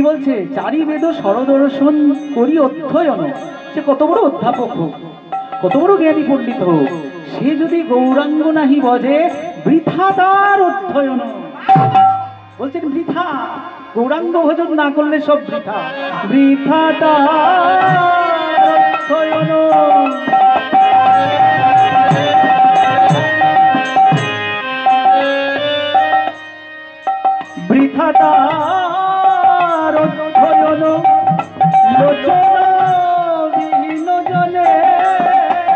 বলছে, চারি বেদ সরদর্শন করি অধ্যয়ন। সে কত বড় অধ্যাপক হোক, কত বড় জ্ঞানী পণ্ডিত হোক, সে যদি গৌরাঙ্গ নাহি বজে বৃথা তার অধ্যয়ন। বলছেন বৃথা, গৌরাঙ্গ ভজন না করলে সব বৃথা, বৃথা তার অধ্যয়ন। বৃথা তার অধ্যয়ন লোচনবিহীন জনে,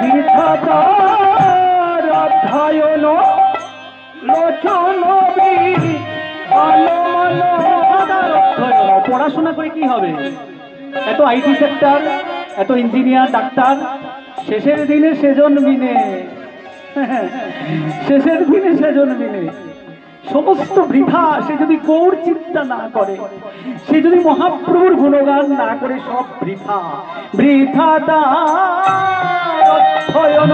বৃথা তার অধ্যয়ন লোচনবিহীন। পড়াশোনা করে কি হবে? এত আইটি সেক্টর, এত ইঞ্জিনিয়ার, ডাক্তার, শেষের দিনে সেজন মিনে, শেষের দিনে সেজন মিনে, সমস্ত বৃথা। সে যদি গৌর চিন্তা না করে, সে যদি মহাপ্রভুর গুণগান না করে, সব বৃথা, বৃথা তার অধ্যয়ন।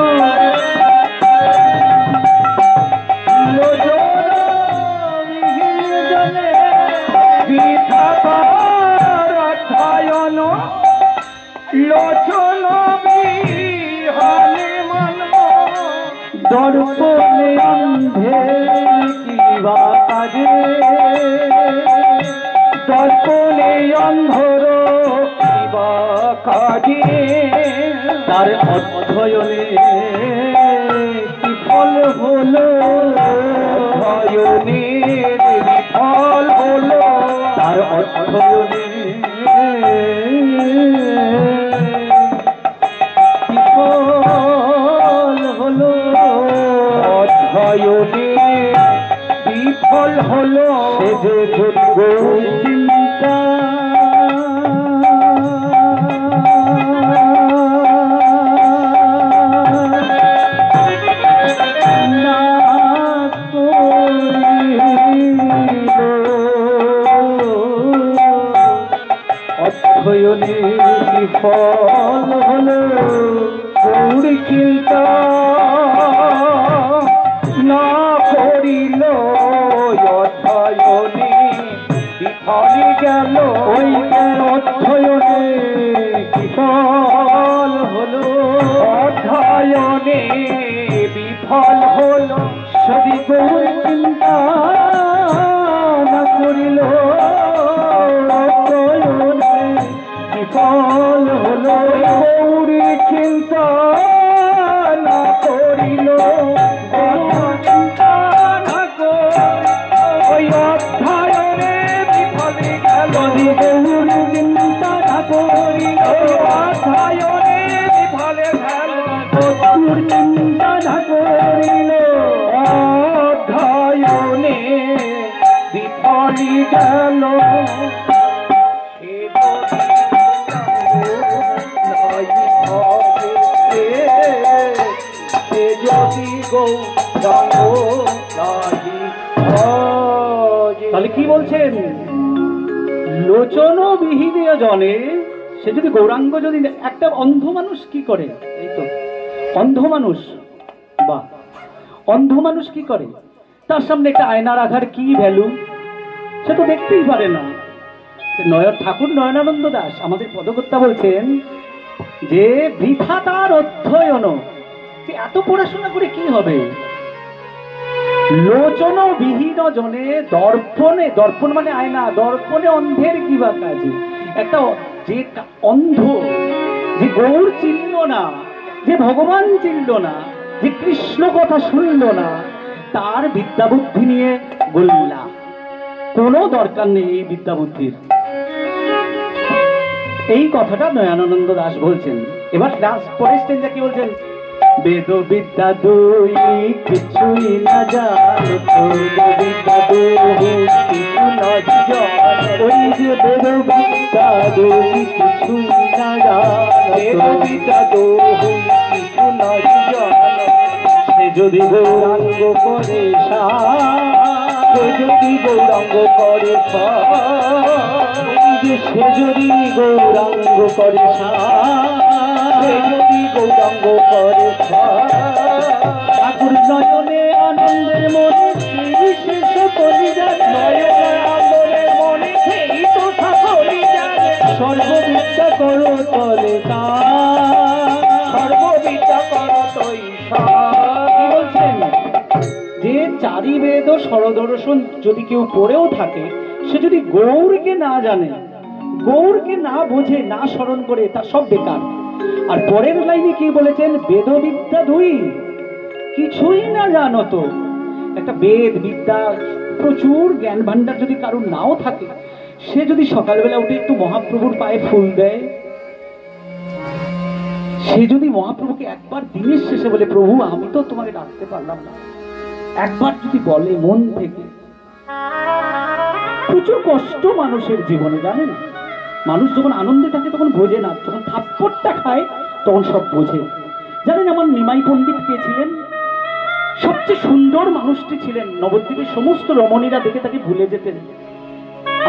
বৃথা তার অধ্যয়ন লোচন বিহীন মন, দর্পণে অন্ধের কিবা কাজে, দর্পণে অন্ধর কিবা কাজে। তার অধ্যয়নে কি ফল হলো, অধ্যয়নের বিফল হলো। তার অধ্যয়নে কি ফল হলো, অধ্যয়নে বিফল হলো। সে যে যোগ্য চিন্তা না করিল, অধ্যয়নে বিফল হলো। গৌর চিন্তা না করিল, অধ্যয়নে বিফল গেল। ওই অধ্যয়নে বিফল হলো, অধ্যয়নে বিফল হলো। যদি গৌর চিন্তা না করিল, অধ্যয়নে বিফল হলো। গৌর চিন্তা না করিল, চিন্তা না ওই অধ্যয়নে বিফল গেল। গৌর চিন্তা না করিল, অধ্যয়নে বিফল গেল। গৌর চিন্তা না করিল, অধ্যয়নে বিফল গেল। তাহলে কি বলছেন? লোচন বিহীন জনে, সে যদি গৌরাঙ্গ, যদি একটা অন্ধ মানুষ কি করে? এই তো অন্ধ মানুষ, বা অন্ধ মানুষ কি করে? তার সামনে একটা আয়না রাখার কি ভ্যালু? সে তো দেখতেই পারে না। ঠাকুর নয়নানন্দ দাস আমাদের পদকর্তা বলছেন যে বৃথা তার অধ্যয়ন। এত পড়াশোনা করে কি হবে? লোচন বিহীন জনে, দর্পণে, দর্পণ মানে আয়না, দর্পণে অন্ধের কিবা কাজে। একটা যে অন্ধ, যে গৌর চিনল না, যে ভগবান চিনল না, যে কৃষ্ণ কথা শুনল না, তার বিদ্যা বুদ্ধি নিয়ে গোল্লা, কোনো দরকার নেই এই বিদ্যা বুদ্ধির। এই কথাটা নয়নানন্দ দাস বলছেন। এবার পরের স্টেঞ্জে কি বলছেন? বেদ বিদ্যা দুই কিছুই না জানে, বিদ্যা দুই কিছু না জানে। ওই যে বেদ বিদ্যা দুই কিছুই না জানে, বিদ্যা দুই কিছু না জানে। সে যদি গৌরাঙ্গ করে সে যদি গৌরাঙ্গ করে সে যদি গৌরাঙ্গ করে সে যদি গৌরাঙ্গ করে ঠাকুর নয়নে আনন্দের মনে সেই শেষ করি যায়, নয়নে আনন্দের মনে সেই তো ঠাকুর সর্ববিদ্যা করো তলে সর্ববিদ্যা করো তৈ কি বলছেন যে চারি বেদ ও ষড়দর্শন যদি কেউ পড়েও থাকে, সে যদি গৌরকে না জানে, গৌরকে না বোঝে, না স্মরণ করে, তার সব বেকার। আর পরের লাইনে কি বলেছেন? বেদবিদ্যা দুই কিছুই না জানো তো। একটা বেদ বিদ্যা প্রচুর জ্ঞান ভান্ডার যদি কারোর নাও থাকে, সে যদি সকালবেলা উঠে একটু মহাপ্রভুর পায়ে ফুল দেয়, সে যদি মহাপ্রভুকে একবার দিনের শেষে বলে, প্রভু আমি তো তোমাকে ডাকতে পারলাম না, একবার যদি বলে মন থেকে, প্রচুর কষ্ট মানুষের জীবনে, জানেন? মানুষ যখন আনন্দে থাকে তখন বোঝে না, যখন থাপ্পড়টা খায় তখন সব বোঝে। জানেন আমার নিমাই পণ্ডিত কে ছিলেন? সবচেয়ে সুন্দর মানুষটি ছিলেন। নবদ্বীপের সমস্ত রমণীরা দেখে তাকে ভুলে যেতেন।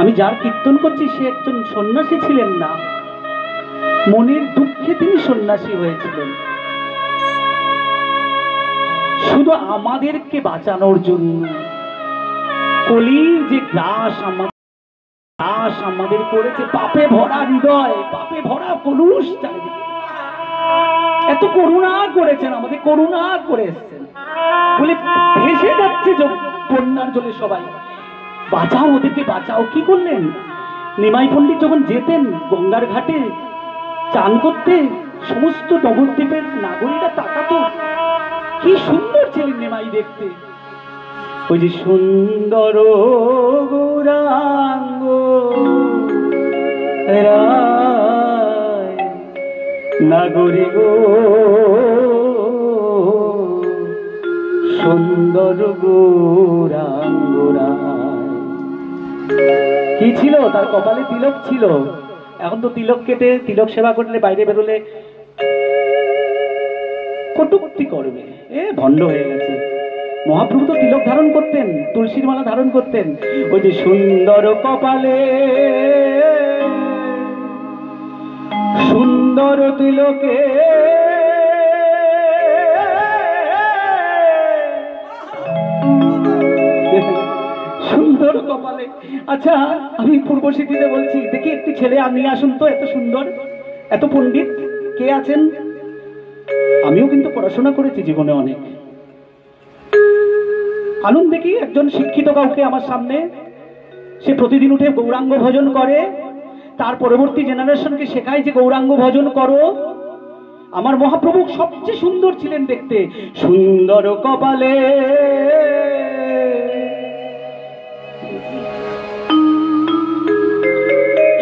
আমি যার কীর্তন করছি সে একজন সন্ন্যাসী ছিলেন না, মনের দুঃখে তিনি সন্ন্যাসী হয়েছিলেন, শুধু আমাদেরকে বাঁচানোর জন্য। কলির যে গ্রাস আমাদের করেছে, পাপে ভরা হৃদয়, পাপে ভরা কলুষ চারিদিকে, এত করুণা করেছেন আমাদের, করুণা করে এসছেন বলে ভেসে যাচ্ছে বন্যার জলে সবাই, বাঁচাও ওদেরকে বাঁচাও। কি করলেন? নিমাই পণ্ডিত যখন যেতেন গঙ্গার ঘাটে চান করতে, সমস্ত নবদ্বীপের নাগরীরা তাকাতো, কি সুন্দর ছিলেন নিমাই দেখতে। ওই যে সুন্দর গৌরাঙ্গ রায় নাগরী গো, সুন্দর গৌরাঙ্গ রায়। কি ছিল? তার কপালে তিলক ছিল। এখন তো তিলক কেটে তিলক সেবা করলে, বাইরে বেরোলে কটূক্তি করবে, ভণ্ড হয়ে গেছে। মহাপ্রভু তো তিলক ধারণ করতেন, তুলসীর মালা ধারণ করতেন। ওই যে সুন্দর কপালে সুন্দর তিলকে, সুন্দর কপালে। আচ্ছা আমি পূর্বসিদ্ধিতে বলছি, দেখি একটি ছেলে আর নিয়ে আসুন তো, এত সুন্দর, এত পণ্ডিত কে আছেন? আমিও কিন্তু পড়াশোনা করেছি জীবনে অনেক। আনন্দ দেখি একজন শিক্ষিত কাউকে আমার সামনে, সে প্রতিদিন উঠে গৌরাঙ্গ ভজন করে, তার পরবর্তী জেনারেশনকে শেখায় যে গৌরাঙ্গ ভজন করো। আমার মহাপ্রভু সবচেয়ে সুন্দর ছিলেন দেখতে। সুন্দর কপালে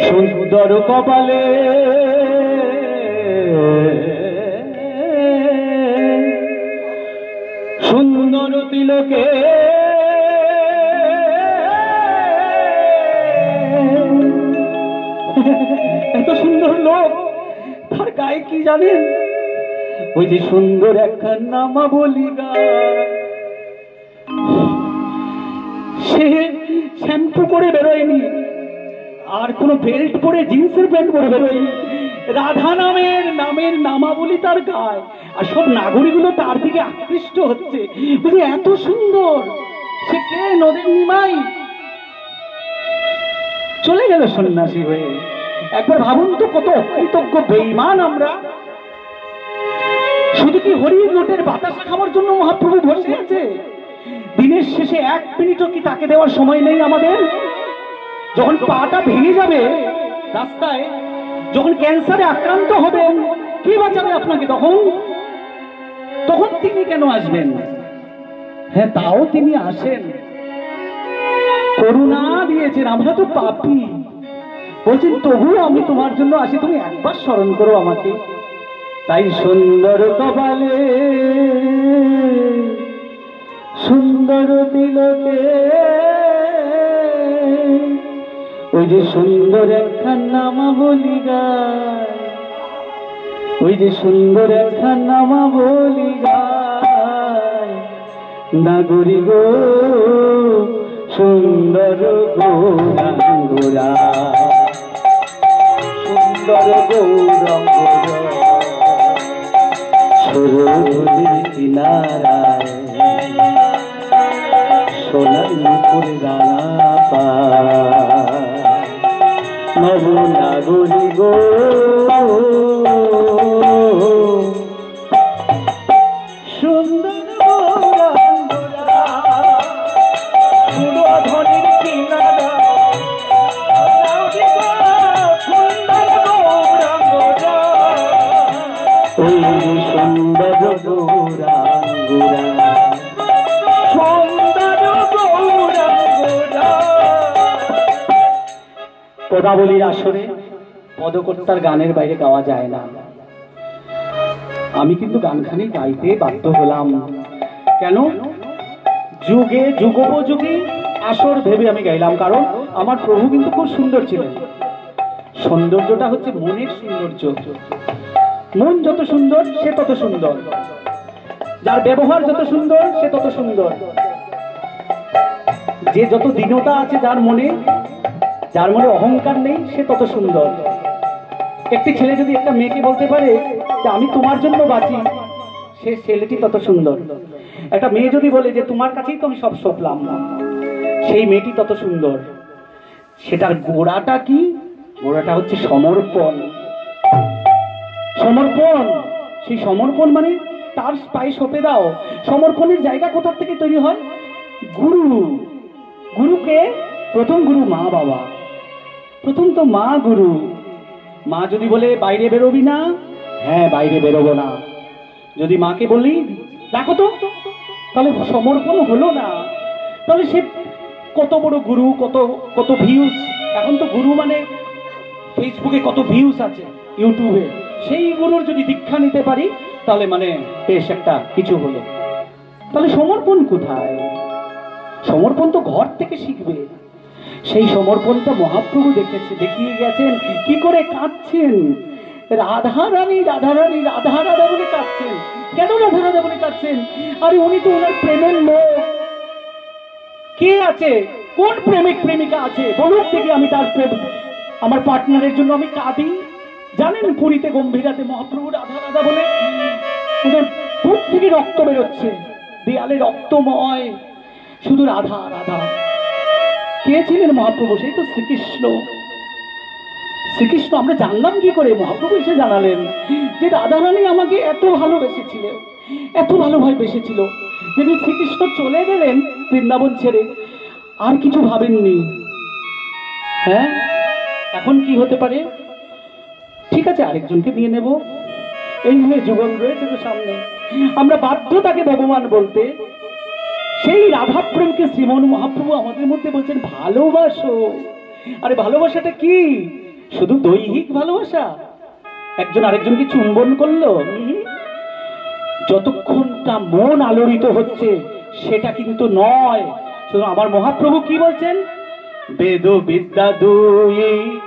সুন্দর কপালে সুন্দর তিলকে, এত সুন্দর লোক, তার গায়ে কি জানেন? ওই যে সুন্দর একখান নামাবলী গায়, সে শ্যাম্পু করে বেরোয়নি, আর কোন বেল্ট পরে জিন্সের প্যান্ট পরে বেরোয়নি, রাধা নামের নামাবলী তার গায়, আর সব নাগরিকগুলো তার দিকে আকৃষ্ট হচ্ছে। বুঝলি এত সুন্দর, সে কে? নদের নিমাই। চলে গেল সন্ন্যাসী হয়ে। একবার ভাবুন তো কত অকৃতজ্ঞ বেঈমান আমরা। শুধু কি হরির লোটের বাতাসা খাওয়ার জন্য মহাপ্রভু বসে আছে? দিনের শেষে এক মিনিটও কি তাকে দেওয়ার সময় নেই আমাদের? যখন পাটা ভেঙে যাবে রাস্তায়, যখন ক্যান্সারে আক্রান্ত হবেন, কি বাঁচাবে আপনাকে তখন? তখন তিনি কেন আসবেন? হ্যাঁ, তাও তিনি আসেন, করুণা দিয়েছেন। আমরা তো পাপী, বলছেন তবুও আমি তোমার জন্য আসি, তুমি একবার স্মরণ করো আমাকে। তাই সুন্দর কপালে সুন্দর তিলকে, ওই যে সুন্দর একখান নামাবলী গায়, ওই যে সুন্দর একখান নামাবলী গায়, নাগরী গো সুন্দর গৌরাঙ্গ রায়, সুন্দর গৌরাঙ্গ সরোবরের কিনারায়, সোনার মুকুর দানা পায়, নব গুণাগুণি গো সুন্দর সুরধনির কিনারা সুন্দর গৌরাঙ্গরা ওই সুন্দর গৌরাঙ্গুরা সুন্দর গৌরাঙ্গরা। পদাবলীর আসরে পদকর্তার গানের বাইরে গাওয়া যায় না। আমি কিন্তু গানখানি গাইতে বাধ্য হলাম। কেন? যুগে যুগোপযোগী আসর ভেবে আমি গাইলাম, কারণ আমার প্রভু কিন্তু খুব সুন্দর ছিলেন। সৌন্দর্যটা হচ্ছে মনের সৌন্দর্য। মন যত সুন্দর সে তত সুন্দর, যার ব্যবহার যত সুন্দর সে তত সুন্দর, যে যত দীনতা আছে যার মনে অহংকার নেই সে তত সুন্দর। একটি ছেলে যদি একটা মেয়েকে বলতে পারে যে আমি তোমার জন্য বাঁচি, সে ছেলেটি তত সুন্দর। একটা মেয়ে যদি বলে যে তোমার কাছেই তো আমি সব সপলাম, সেই মেয়েটি তত সুন্দর। সেটার গোড়াটা কি? গোড়াটা হচ্ছে সমর্পণ। সমর্পণ, সেই সমর্পণ মানে তার পায়ে সঁপে দাও। সমর্পণের জায়গা কোথা থেকে তৈরি হয়? গুরু। গুরুকে প্রথম গুরু মা বাবা, প্রথম তো মা গুরু। মা যদি বলে বাইরে বেরোবি না, হ্যাঁ বাইরে বেরোবো না। যদি মাকে বলি দেখো তো, তাহলে সমর্পণ হলো না। তাহলে সে কত বড় গুরু, কত কত ভিউজ। এখন তো গুরু মানে ফেসবুকে কত ভিউজ আছে, ইউটিউবে। সেই গুরুর যদি দীক্ষা নিতে পারি তাহলে মানে বেশ একটা কিছু হলো। তাহলে সমর্পণ কোথায়? সমর্পণ তো ঘর থেকে শিখবে। সেই সমর্পণটা মহাপ্রভু দেখিয়ে গেছেন। কি করে কাঁদছেন রাধা রানী, রাধা রানী, রাধা রাধা বলে কাঁদছেন। কেন রাধা রাধা বলে কাঁদছেন? আরে উনি তো ওনার প্রেমের লোক। কে আছে? কোন প্রেমিক প্রেমিকা আছে বলুক থেকে আমি তার প্রেম, আমার পার্টনারের জন্য আমি কাঁদি। জানেন পুরীতে গম্ভীরাতে মহাপ্রভু রাধা রাধা বলে ওনার বুক থেকে রক্ত বেরোচ্ছে, দেয়ালে রক্তময়, শুধু রাধা রাধা। কে ছিলেন মহাপ্রভু? সেই তো শ্রীকৃষ্ণ। শ্রীকৃষ্ণ আমরা জানলাম কি করে? মহাপ্রভু এসে জানালেন যে রাধারানী আমাকে এত ভালোবেসেছিল, এত ভালোবেসেছিল যে শ্রীকৃষ্ণ চলে গেলেন বৃন্দাবন ছেড়ে, আর কিছু ভাবেননি। হ্যাঁ, এখন কি হতে পারে? ঠিক আছে, আরেকজনকে নিয়ে নেব, এই নিয়ে জীবন রয়েছে তো সামনে। আমরা বাধ্য তাকে ভগবান বলতে। সেই রাধা প্রেমকে শ্রীমন মহাপ্রভু আমাদের মধ্যে বলছেন ভালোবাসো। আরে ভালোবাসাটা কি? শুধু দৈহিক ভালোবাসা? একজন আরেকজনকে চুম্বন করলো? যতক্ষণটা মন আলোড়িত হচ্ছে সেটা কিন্তু নয়। শুধু আমার মহাপ্রভু কি বলছেন? বেদ বিদ্যা দুই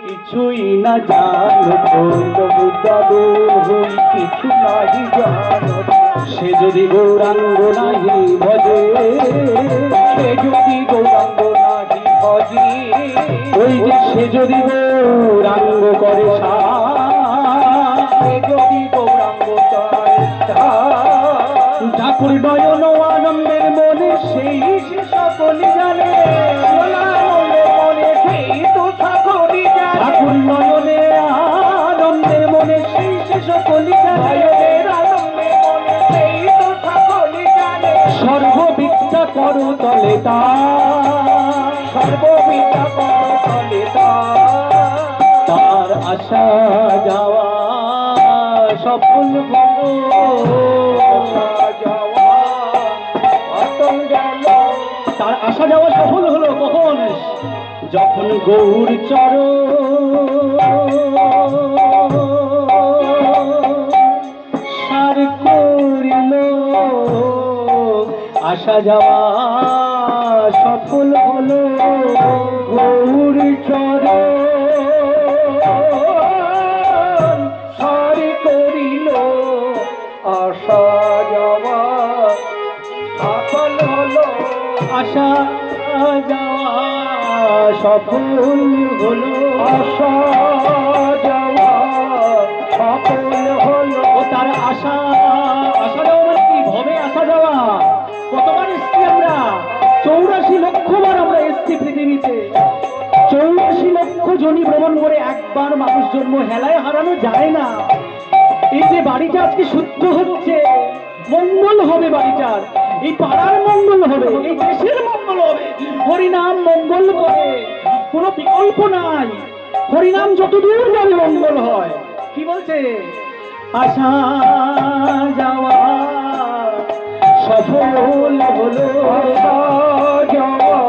কিছুই না জানো, বিদ্যা দুই কিছু নাহি জানো। সে যদি গৌরাঙ্গ নাহি ভজে, সে যদি গৌরাঙ্গ নাহি ভজে, ওই যে সে যদি গৌরাঙ্গ করে সে যদি গৌরাঙ্গ করে ঠাকুর নয়ন আনন্দের মনে সেই সে সকলই জানে। ঠাকুর নয়নে আনন্দের মনে সেই সে সকলই জানে। সর্ববিদ্যা করো তলে তার, সর্ববিদ্যা করো তলে তার আসা যাওয়া সফল হলো, তার আসা যাওয়া সফল হলো। কখন? যখন গৌর সার করিল, আসা যাওয়া সফল হলো। গৌর সার করিল, আসা যাওয়া সফল হলো। আসা যাওয়া সফল হলো, আসা যাওয়া সফল হলো। ও তার আসা যাওয়া মানে কি? ভবে আসা যাওয়া। কতবার এসছি আমরা? 84 লক্ষ বার আমরা এসছি পৃথিবীতে। 84 লক্ষ জনি ভ্রমণ করে একবার মানুষ জন্ম হেলায় হারানো যায় না। এই যে বাড়িটা আজকে শুদ্ধ হচ্ছে, মঙ্গল হবে বাড়িটার, এই পাড়ার মঙ্গল হবে, এই দেশের মঙ্গল হবে। হরিনাম মঙ্গল করে, কোনো বিকল্প নাই। হরিনাম যতদূর যাবে মঙ্গল হয়। কি বলছে? আসা যাওয়া সফল হলো, আসা যাওয়া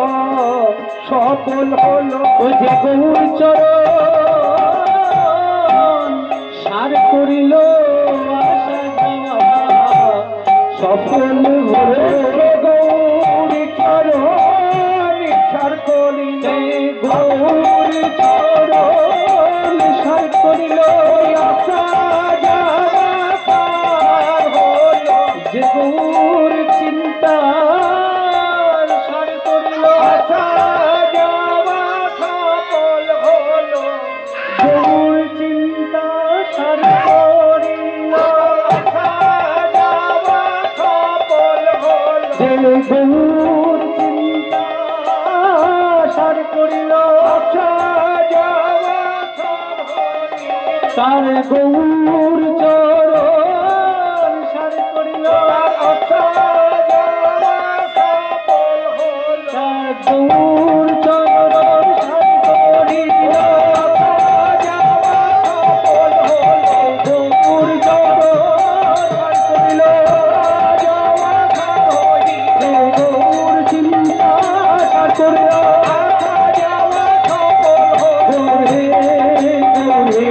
সফল হলো, ও যে গৌর চরণ সার করিল, আসা যাওয়া সফল হলো। গৌর চরণ সার করিলে, গৌর চরণ সার করিল, আসা যাওয়া পার হলো, যে গৌর চিন্তা সার করিল, আসা যাওয়া সফল হলো, গৌর চিন্তা সার করিল, আসা যাওয়া সফল হলো, যে গৌর চিন্তা সার করিল, আসা যাওয়া সফল তার গৌর চরণ সার করিল, আসা যাওয়া সফল হলো, তার গৌর চরণ সার করিল, আসা যাওয়া সফল হলো, গৌর চরণ সার করিল, যাওয়া সফল হলো, গৌর চিন্তা সার করিল, আসা যাওয়া সফল হলো, গৌরে গৌরে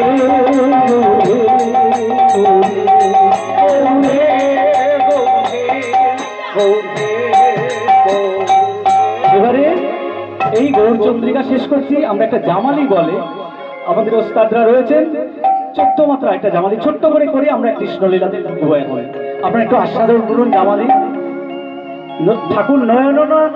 গৌরে গৌরে। এবারে এই গৌরচন্দ্রিকা শেষ করছি আমরা। একটা জামালি বলে আমাদের ওস্তাদরা রয়েছেন, 14 মাত্রা একটা জামালি ছোট্ট করে করে আমরা কৃষ্ণলীলাতে ঢুকবো এখন। আপনারা একটু আস্বাদন করুন জামালি। ঠাকুর নয়ন নয়ন